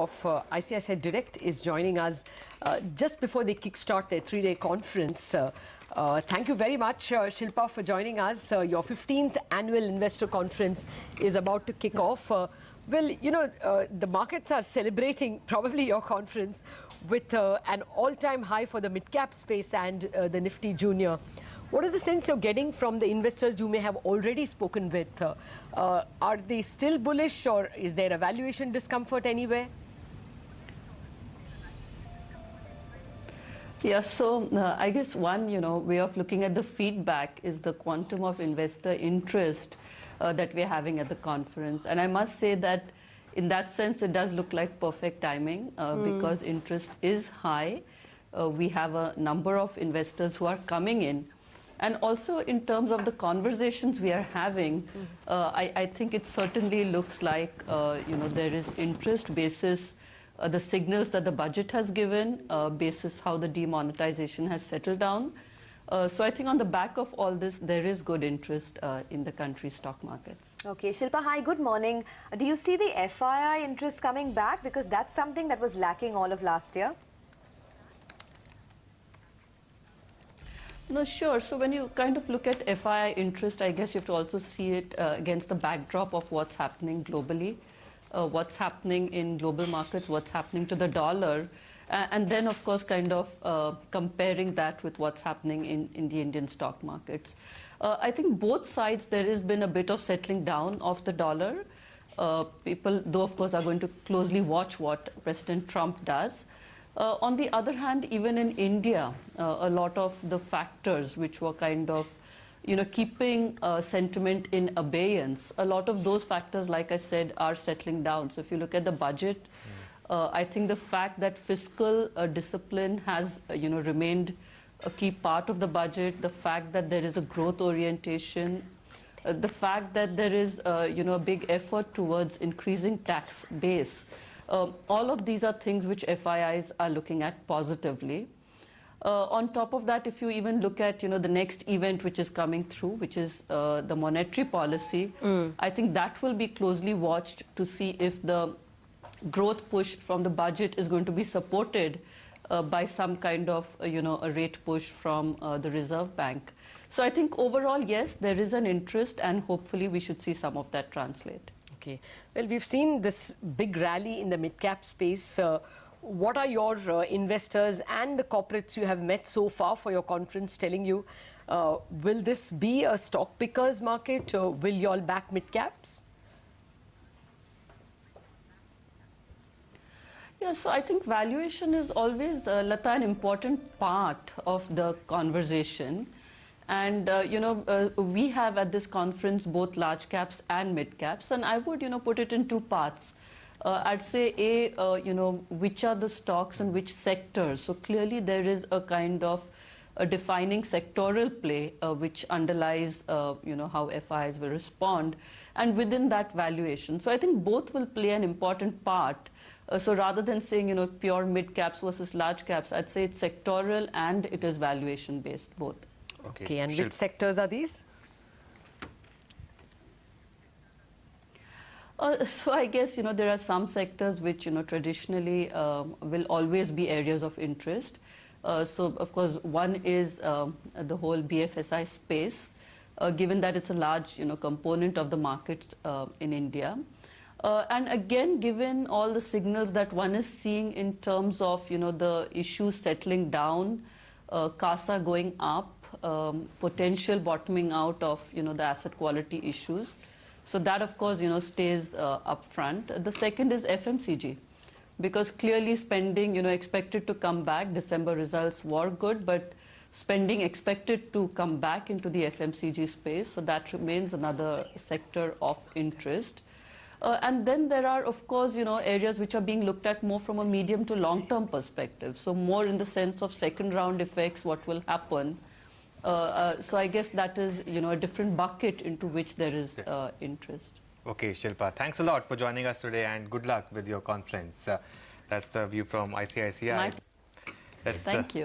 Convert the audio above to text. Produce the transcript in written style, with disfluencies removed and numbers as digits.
of ICICI Direct is joining us just before they kickstart their 3-day conference. Thank you very much, Shilpa, for joining us. Your 15th annual investor conference is about to kick off. Well, you know, the markets are celebrating probably your conference with an all-time high for the mid-cap space and the Nifty Junior. What is the sense you're getting from the investors you may have already spoken with? Are they still bullish, or is there a valuation discomfort anywhere? Yeah, so I guess one, way of looking at the feedback is the quantum of investor interest that we're having at the conference. And I must say that in that sense, it does look like perfect timing because interest is high. We have a number of investors who are coming in. And also in terms of the conversations we are having, I think it certainly looks like, there is interest basis the signals that the budget has given, basis how the demonetization has settled down. So I think on the back of all this, there is good interest in the country's stock markets. Okay, Shilpa, hi, good morning. Do you see the FII interest coming back? Because that's something that was lacking all of last year. No, sure. So when you kind of look at FII interest, I guess you have to also see it against the backdrop of what's happening globally, what's happening in global markets, what's happening to the dollar, and then, of course, kind of comparing that with what's happening in the Indian stock markets. I think both sides, there has been a bit of settling down of the dollar. People, though, of course, are going to closely watch what President Trump does. On the other hand, even in India, a lot of the factors which were kind of, keeping sentiment in abeyance, a lot of those factors, like I said, are settling down. So if you look at the budget, I think the fact that fiscal discipline has, remained a key part of the budget, the fact that there is a growth orientation, the fact that there is, a big effort towards increasing tax base. All of these are things which FIIs are looking at positively. On top of that, if you even look at, the next event which is coming through, which is the monetary policy, I think that will be closely watched to see if the growth push from the budget is going to be supported by some kind of, a rate push from the Reserve Bank. So I think overall, yes, there is an interest, and hopefully we should see some of that translate. Okay. Well, we've seen this big rally in the mid-cap space. What are your investors and the corporates you have met so far for your conference telling you? Will this be a stock pickers market? Will you all back mid-caps? Yeah, so I think valuation is always, Lata, an important part of the conversation. And, we have at this conference both large caps and mid caps. And I would, put it in two parts. I'd say, which are the stocks and which sectors. So clearly there is a kind of a defining sectoral play which underlies, how FIs will respond. And within that valuation. So I think both will play an important part. So rather than saying, pure mid caps versus large caps, I'd say it's sectoral and it is valuation based, both. Okay, and which sectors are these? So I guess, there are some sectors which, traditionally will always be areas of interest. So, of course, one is the whole BFSI space, given that it's a large, component of the markets in India. And again, given all the signals that one is seeing in terms of, the issues settling down, CASA going up, potential bottoming out of, the asset quality issues. So that, of course, stays up front. The second is FMCG, because clearly spending, expected to come back. December results were good, but spending expected to come back into the FMCG space. So that remains another sector of interest. And then there are, of course, areas which are being looked at more from a medium to long-term perspective. So more in the sense of second-round effects, what will happen. So I guess that is, a different bucket into which there is interest. Okay, Shilpa, thanks a lot for joining us today, and good luck with your conference. That's the view from ICICI. Thank you.